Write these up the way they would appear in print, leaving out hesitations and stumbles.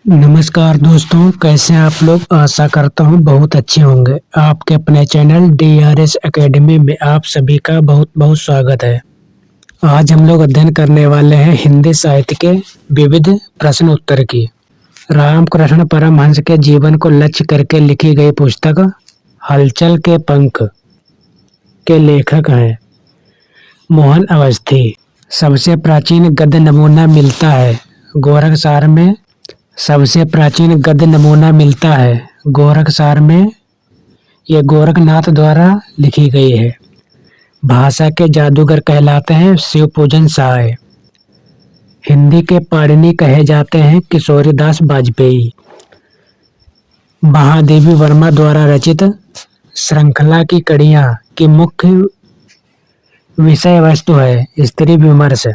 नमस्कार दोस्तों, कैसे हैं आप लोग। आशा करता हूँ बहुत अच्छे होंगे। आपके अपने चैनल DRS एकेडमी में आप सभी का बहुत बहुत स्वागत है। आज हम लोग अध्ययन करने वाले हैं हिंदी साहित्य के विविध प्रश्न उत्तर की। रामकृष्ण परमहंस के जीवन को लक्ष्य करके लिखी गई पुस्तक हलचल के पंख के लेखक हैं मोहन अवस्थी। सबसे प्राचीन गद्य नमूना मिलता है गोरखसार में। सबसे प्राचीन गद्य नमूना मिलता है गोरखसार में। ये गोरखनाथ द्वारा लिखी गई है। भाषा के जादूगर कहलाते हैं शिवपूजन सहाय। हिंदी के पाणिनि कहे जाते हैं किशोरीदास बाजपेयी। महादेवी वर्मा द्वारा रचित श्रृंखला की कड़ियाँ की मुख्य विषय वस्तु है स्त्री विमर्श।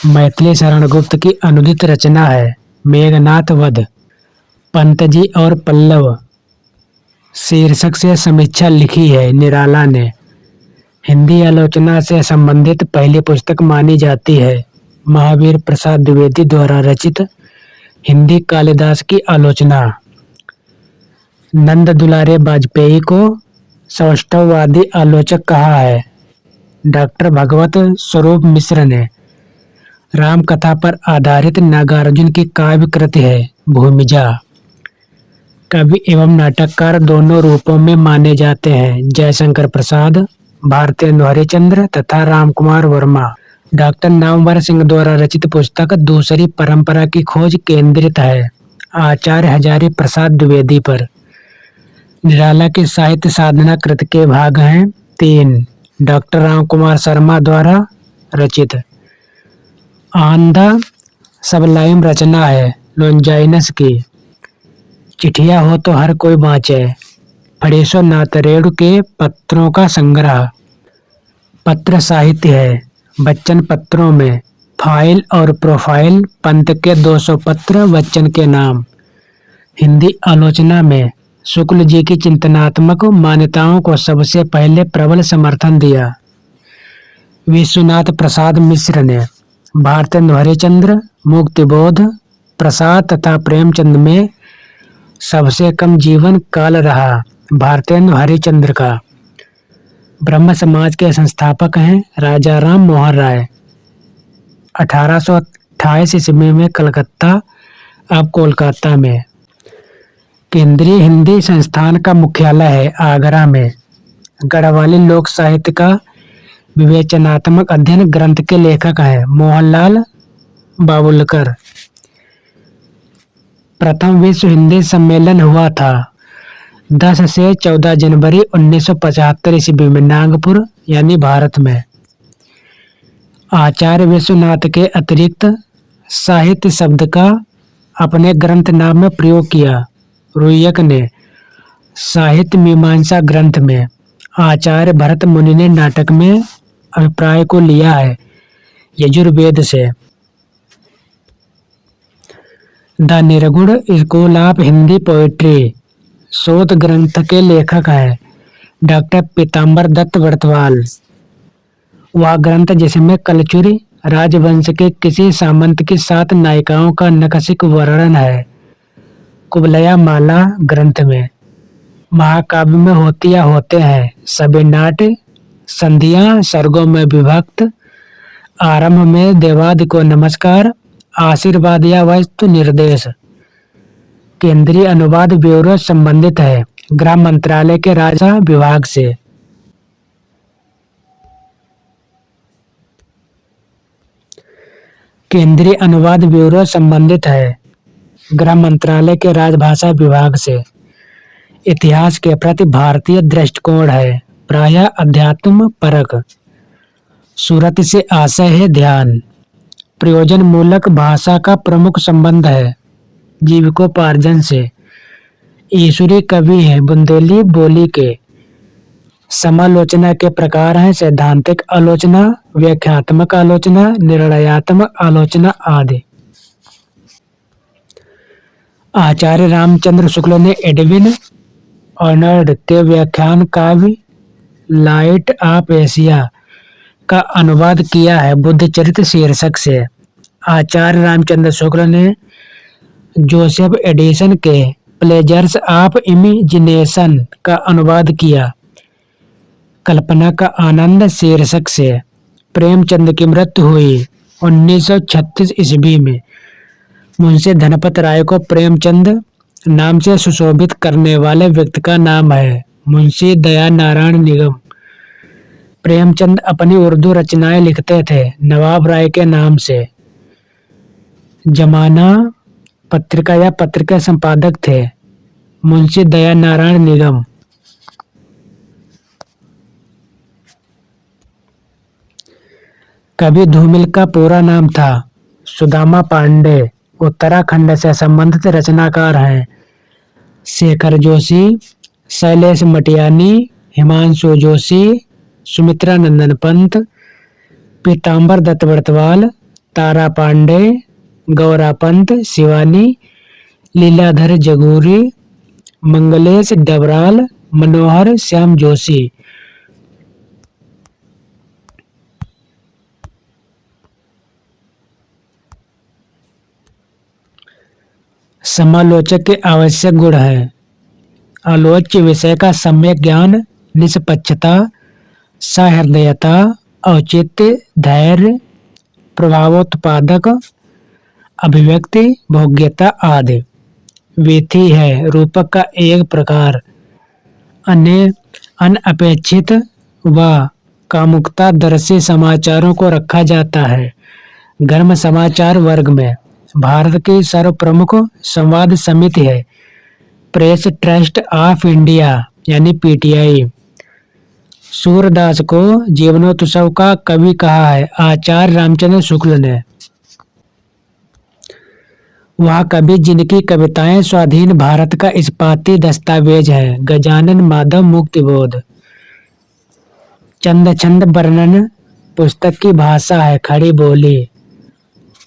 मैथिली शरण गुप्त की अनुदित रचना है मेघनाथ वध। पंतजी और पल्लव शीर्षक से समीक्षा लिखी है निराला ने। हिंदी आलोचना से संबंधित पहली पुस्तक मानी जाती है महावीर प्रसाद द्विवेदी द्वारा रचित हिंदी कालिदास की आलोचना। नंद दुलारे वाजपेयी को सौष्ठववादी आलोचक कहा है डॉक्टर भगवत स्वरूप मिश्र ने। राम कथा पर आधारित नागार्जुन की काव्य कृति है भूमिजा। कवि एवं नाटककार दोनों रूपों में माने जाते हैं जयशंकर प्रसाद, भारतेंदु हरिश्चंद्र तथा रामकुमार वर्मा। डॉक्टर नामवर सिंह द्वारा रचित पुस्तक दूसरी परंपरा की खोज केंद्रित है आचार्य हजारी प्रसाद द्विवेदी पर। निराला की साहित्य साधना कृत के भाग हैं 3। डॉक्टर रामकुमार शर्मा द्वारा रचित ऑन द सबलाइम रचना है लोंजाइनस की। चिट्ठिया हो तो हर कोई बाँचे फड़ेसो नातरेड़ु के पत्रों का संग्रह। पत्र साहित्य है बच्चन पत्रों में फाइल और प्रोफाइल पंत के 200 पत्र बच्चन के नाम। हिंदी आलोचना में शुक्ल जी की चिंतनात्मक मान्यताओं को सबसे पहले प्रबल समर्थन दिया विश्वनाथ प्रसाद मिश्र ने। भारतेंदु हरिश्चंद्र, मुक्तिबोध प्रसाद तथा प्रेमचंद में सबसे कम जीवन काल रहा भारतेंदु हरिश्चंद्र का। ब्रह्म समाज के संस्थापक हैं राजा राम मोहन राय। 1828 ईस्वी में कलकत्ता अब कोलकाता में। केंद्रीय हिंदी संस्थान का मुख्यालय है आगरा में। गढ़वाली लोक साहित्य का विवेचनात्मक अध्ययन ग्रंथ के लेखक हैं मोहनलाल बावुलकर। प्रथम विश्व हिंदी सम्मेलन हुआ था 10 से 14 जनवरी 1975 ईस्वी में नागपुर यानी भारत में। आचार्य विश्वनाथ के अतिरिक्त साहित्य शब्द का अपने ग्रंथ नाम में प्रयोग किया रुय्यक ने। साहित्य मीमांसा ग्रंथ में आचार्य भरत मुनि ने नाटक में अभिप्राय को लिया है यजुर्वेद से। द निर्गुण स्कूल ऑफ हिंदी पोएट्री शोध ग्रंथ के लेखक हैं डॉक्टर पीताम्बर दत्त वर्तवाल। वह ग्रंथ जिसमें कलचुरी राजवंश के किसी सामंत की 7 नायिकाओं का नखशिक वर्णन है कुबलया माला ग्रंथ में। महाकाव्य में होती या होते हैं सभी नाट्य संधियां सर्गों में विभक्त। आरंभ में देवादि को नमस्कार आशीर्वाद या वस्तु निर्देश। केंद्रीय अनुवाद ब्यूरो संबंधित है गृह मंत्रालय के राजभाषा विभाग से। केंद्रीय अनुवाद ब्यूरो संबंधित है गृह मंत्रालय के राजभाषा विभाग से। इतिहास के प्रति भारतीय दृष्टिकोण है प्रायः अध्यात्म परक। सुरति से आशय है ध्यान। प्रयोजन मूलक भाषा का प्रमुख संबंध है जीविकोपार्जन से। ईश्वरी कवि हैं बुंदेली बोली के। समालोचना के प्रकार हैं सैद्धांतिक आलोचना, व्याख्यात्मक आलोचना, निर्णयात्मक आलोचना आदि। आचार्य रामचंद्र शुक्ल ने एडविन ऑर्नल्ड के व्याख्यान काव्य लाइट ऑफ एशिया का अनुवाद किया है बुद्धचरित शीर्षक से। आचार्य रामचंद्र शुक्ल ने जोसेफ एडिसन के प्लेजर्स ऑफ इमेजिनेशन का अनुवाद किया। कल्पना का आनंद शीर्षक से प्रेमचंद की मृत्यु हुई 1936 ईस्वी में। मुंशी धनपत राय को प्रेमचंद नाम से सुशोभित करने वाले व्यक्ति का नाम है मुंशी दया नारायण निगम। प्रेमचंद अपनी उर्दू रचनाएं लिखते थे नवाब राय के नाम से। जमाना पत्रिका या पत्र के संपादक थे मुंशी दया नारायण निगम। कवि धूमिल का पूरा नाम था सुदामा पांडे। उत्तराखंड से संबंधित रचनाकार हैं शेखर जोशी, शैलेश मटियानी, हिमांशु जोशी, सुमित्रा नंदन पंत, पीतांबर दत्त बर्तवाल, तारा पांडे, गौरा पंत, शिवानी, लीलाधर जगूरी, मंगलेश डबराल, मनोहर श्याम जोशी। समालोचक के आवश्यक गुण हैं आलोच्य विषय का सम्यक ज्ञान, निष्पक्षता, सहृदयता, औचित्य, धैर्य, प्रभावोत्पादक अभिव्यक्ति, भोग्यता आदि। विधि है रूपक का एक प्रकार, अन्य अनपेक्षित व कामुकतादर्शी समाचारों को रखा जाता है। गर्म समाचार वर्ग में भारत की सर्वप्रमुख संवाद समिति है प्रेस ट्रस्ट ऑफ इंडिया यानी पीटीआई। सूरदास को जीवनोत्सव का कवि कहा है आचार्य रामचंद्र शुक्ल ने। वह कवि जिनकी कविताएं स्वाधीन भारत का इस्पाती दस्तावेज है गजानन माधव मुक्तिबोध। चंद छंद वर्णन पुस्तक की भाषा है खड़ी बोली।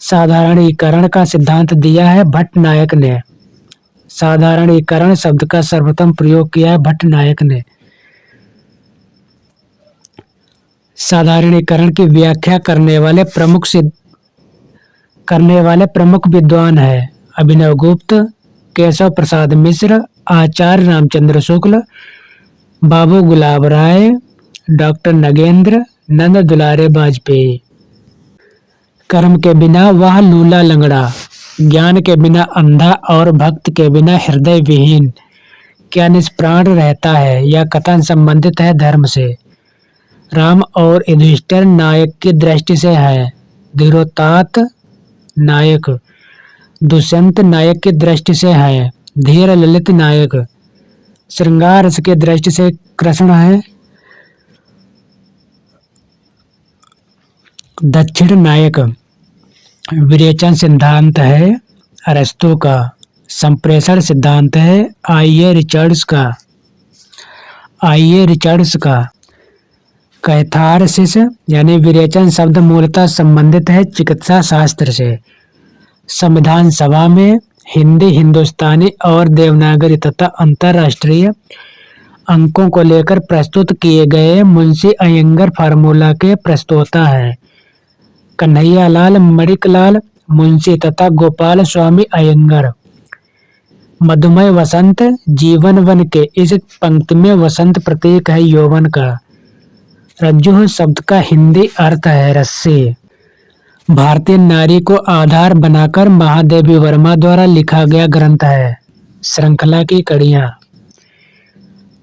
साधारणीकरण का सिद्धांत दिया है भट्ट नायक ने। साधारणीकरण शब्द का सर्वप्रथम प्रयोग किया है भट्ट नायक ने। साधारणीकरण की व्याख्या करने वाले प्रमुख विद्वान है अभिनव गुप्त, केशव प्रसाद मिश्र, आचार्य रामचंद्र शुक्ल, बाबू गुलाब राय, डॉक्टर नगेंद्र, नंद दुलारे वाजपेयी। कर्म के बिना वह लूला लंगड़ा, ज्ञान के बिना अंधा और भक्त के बिना हृदय विहीन क्या निष्प्राण रहता है। यह कथन संबंधित है धर्म से। राम और युधिष्ठिर नायक की दृष्टि से है, धीरोतात नायक। दुष्यंत नायक की दृष्टि से है, धीर ललित नायक। श्रृंगार रस की दृष्टि से कृष्ण है, दक्षिण नायक। विरेचन सिद्धांत है अरस्तु का। संप्रेषण सिद्धांत है आईए रिचर्ड्स का। कैथारसिस यानी विरेचन शब्द मूलतः संबंधित है चिकित्सा शास्त्र से। संविधान सभा में हिंदी, हिंदुस्तानी और देवनागरी तथा अंतर्राष्ट्रीय अंकों को लेकर प्रस्तुत किए गए मुंशी अयंगर फार्मूला के प्रस्तोता हैं। कन्हैयालाल मणिकलाल मुंशी तथा गोपाल स्वामी अयंगर। मधुमय वसंत जीवन वन के इस पंक्ति में वसंत प्रतीक है यौवन का। रज्जु शब्द का हिंदी अर्थ है रस्सी। भारतीय नारी को आधार बनाकर महादेवी वर्मा द्वारा लिखा गया ग्रंथ है श्रृंखला की कड़ियां।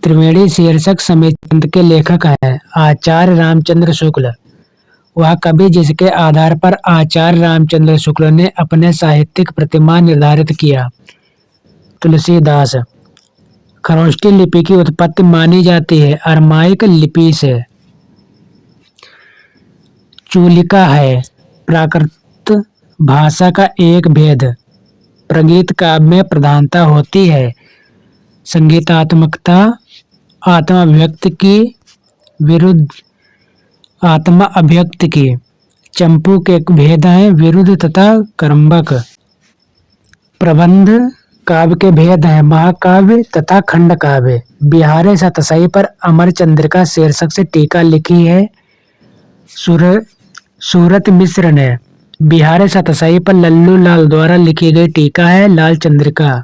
त्रिवेणी शीर्षक समिति के लेखक है आचार्य रामचंद्र शुक्ल। वह कवि जिसके आधार पर आचार्य रामचंद्र शुक्ल ने अपने साहित्यिक प्रतिमा निर्धारित किया। तुलसीदास। खरोष्टी लिपि की उत्पत्ति मानी जाती है अरमाइक लिपि से। चूलिका है प्राकृत भाषा का एक भेद। प्रगीत काव्य में प्रधानता होती है संगीतात्मकता आत्मा अभिव्यक्ति की विरुद्ध आत्मा अभिव्यक्ति की। चंपू के भेद हैं विरुद्ध तथा कर्मक। प्रबंध काव्य के भेद हैं महाकाव्य तथा खंड काव्य। बिहारे सतसई पर अमर चंद्रिका शीर्षक से टीका लिखी है सूरत मिश्र ने। बिहार सतसाई पर लल्लू लाल द्वारा लिखी गई टीका है लाल चंद्रिका।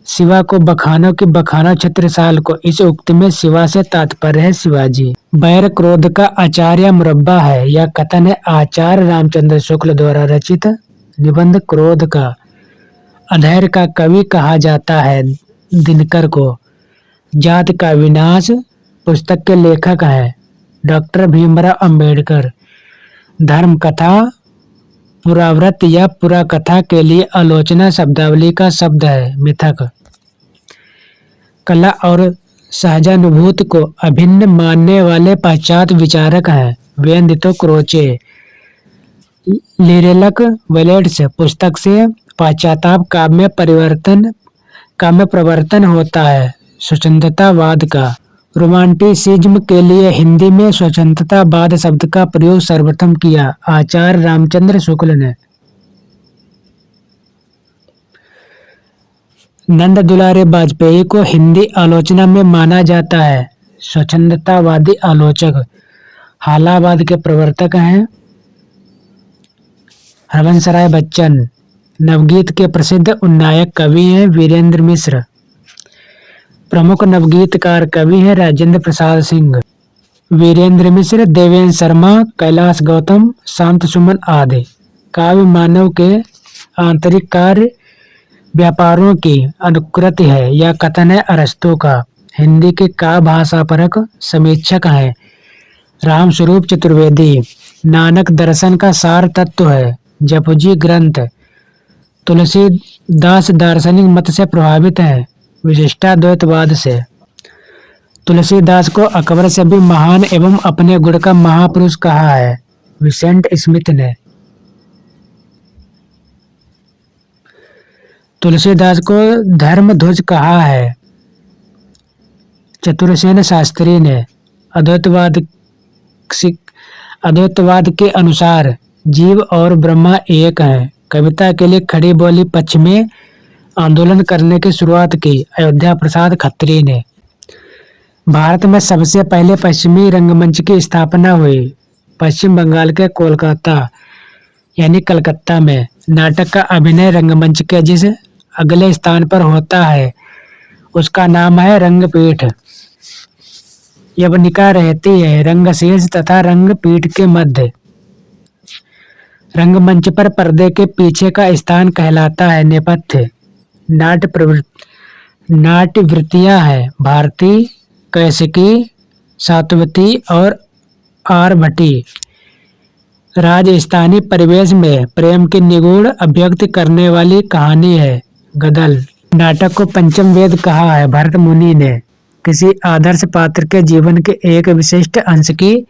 शिवा को बखानो की बखानो छत्रसाल को। इस उक्ति में शिवा से तात्पर्य है शिवाजी। बैर क्रोध का आचार्य मुरब्बा है, यह कथन है आचार्य रामचंद्र शुक्ल द्वारा रचित निबंध। क्रोध का अधैर्य का कवि कहा जाता है दिनकर को। जात का विनाश पुस्तक के लेखक हैं डॉक्टर भीमराव अंबेडकर। धर्म कथा पुराव्रत या पुराकथा के लिए आलोचना शब्दावली का शब्द है मिथक। कला और सहजानुभूति को अभिन्न मानने वाले पाश्चात विचारक हैं वेंदितो क्रोचे। लिरेलक वेलेट्स पुस्तक से पाश्चाताप काव्य प्रवर्तन होता है स्वच्छंदतावाद का। रोमांटिसिज्म के लिए हिंदी में स्वच्छंदतावाद शब्द का प्रयोग सर्वप्रथम किया आचार्य रामचंद्र शुक्ल ने। नंद दुलारे वाजपेयी को हिंदी आलोचना में माना जाता है स्वच्छंदतावादी आलोचक। हालावाद के प्रवर्तक हैं हरवंशराय बच्चन। नवगीत के प्रसिद्ध उन्नायक कवि हैं वीरेंद्र मिश्र। प्रमुख नवगीतकार कवि हैं राजेंद्र प्रसाद सिंह, वीरेंद्र मिश्र, देवेंद्र शर्मा, कैलाश गौतम, शांत सुमन आदि। काव्य मानव के आंतरिक कार्य व्यापारों की अनुकृति है, यह कथन है अरस्तु का। हिंदी के काव्य भाषापरक समीक्षक हैं रामस्वरूप चतुर्वेदी। नानक दर्शन का सार तत्व है जपुजी ग्रंथ। तुलसीदास दार्शनिक मत से प्रभावित हैं विशिष्टाद्वैतवाद से। तुलसीदास को अकबर से भी महान एवं अपने गुण का महापुरुष कहा है विसेंट स्मिथ ने। तुलसीदास को धर्मध्वज कहा है चतुरसेन शास्त्री ने। अद्वैतवाद के अनुसार जीव और ब्रह्मा एक हैं। कविता के लिए खड़ी बोली पक्ष में आंदोलन करने की शुरुआत की अयोध्या प्रसाद खत्री ने। भारत में सबसे पहले पश्चिमी रंगमंच की स्थापना हुई पश्चिम बंगाल के कोलकाता यानी कलकत्ता में। नाटक का अभिनय रंगमंच के जिस अगले स्थान पर होता है उसका नाम है रंगपीठ। यवनिका रहती है रंगशीर्ष तथा रंगपीठ के मध्य। रंगमंच पर पर्दे के पीछे का स्थान कहलाता है नेपथ्य। नाट्य वृत्तियां हैं भारती, कैसिकी, सातवती और आरभटी। राजस्थानी परिवेश में प्रेम की निगूढ़ अभिव्यक्ति करने वाली कहानी है गदल। नाटक को पंचम वेद कहा है भरत मुनि ने। किसी आदर्श पात्र के जीवन के एक विशिष्ट अंश की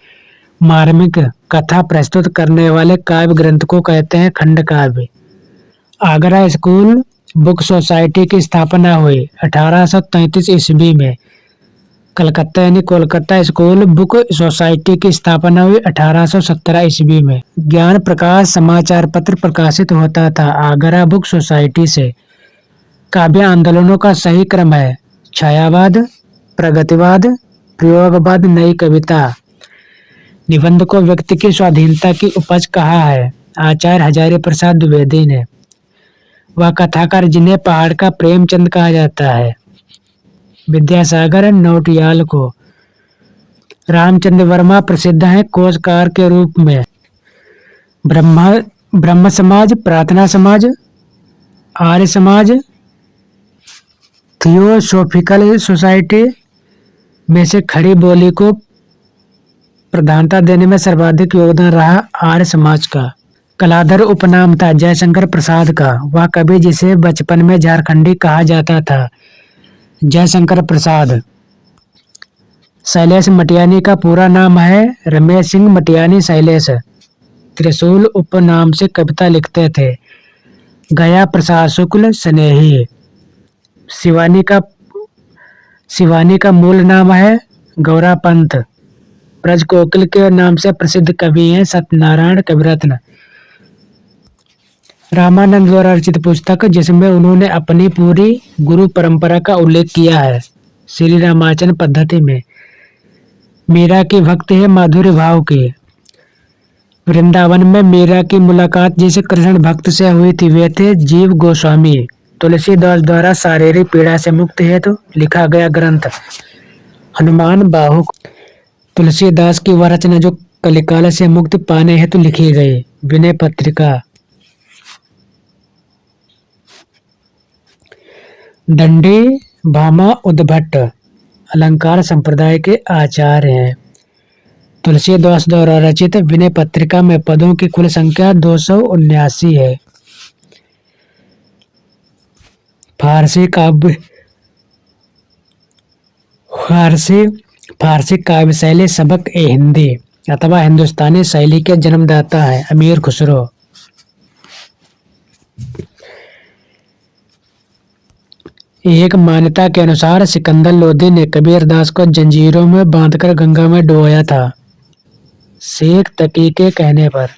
मार्मिक कथा प्रस्तुत करने वाले काव्य ग्रंथ को कहते हैं खंड काव्य। आगरा स्कूल बुक सोसाइटी की स्थापना हुई 1833 ईस्वी में। कलकत्ता यानी कोलकाता स्कूल बुक सोसाइटी की स्थापना हुई 1817 ईस्वी में। ज्ञान प्रकाश समाचार पत्र प्रकाशित होता था आगरा बुक सोसाइटी से। काव्य आंदोलनों का सही क्रम है छायावाद, प्रगतिवाद, प्रयोगवाद, नई कविता। निबंध को व्यक्ति की स्वाधीनता की उपज कहा है आचार्य हजारी प्रसाद द्विवेदी ने। वह कथाकार जिन्हें पहाड़ का प्रेमचंद कहा जाता है विद्यासागर नौटियाल को। रामचंद्र वर्मा प्रसिद्ध हैं कोशकार के रूप में। ब्रह्म समाज, प्रार्थना समाज, आर्य समाज, थियोसोफिकल सोसाइटी में से खड़ी बोली को प्रधानता देने में सर्वाधिक योगदान रहा आर्य समाज का। कलाधर उपनाम था जयशंकर प्रसाद का। वह कवि जिसे बचपन में झारखंडी कहा जाता था जयशंकर प्रसाद। शैलेश मटियानी का पूरा नाम है रमेश सिंह मटियानी शैलेश। त्रिशूल उपनाम से कविता लिखते थे। गया प्रसाद शुक्ल स्नेही। शिवानी का मूल नाम है गौरा पंत। ब्रज कोकिल के नाम से प्रसिद्ध कवि हैं सत्यनारायण कविरत्न। रामानंद द्वारा रचित पुस्तक जिसमें उन्होंने अपनी पूरी गुरु परंपरा का उल्लेख किया है श्री रामाचरण पद्धति में। मीरा की भक्ति है माधुर्य भाव की। वृंदावन में मीरा की मुलाकात जिस कृष्ण भक्त से हुई थी वे थे जीव गोस्वामी। तुलसीदास द्वारा शारीरिक पीड़ा से मुक्त हेतु लिखा गया ग्रंथ हनुमान बाहु। तुलसीदास की वह रचना जो कलिकाल से मुक्ति पाने हेतु लिखी गई। विनय पत्रिका। दंडी भामा उद्भट अलंकार संप्रदाय के आचार्य हैं। तुलसीदास द्वारा रचित विनय पत्रिका में पदों की कुल संख्या 279 है। फारसी काव्य फारसी काव्य शैली सबक ए हिंदी अथवा हिंदुस्तानी शैली के जन्मदाता है अमीर खुसरो। एक मान्यता के अनुसार सिकंदर लोदी ने कबीरदास को जंजीरों में बांधकर गंगा में डुबोया था। शेख तकी के कहने पर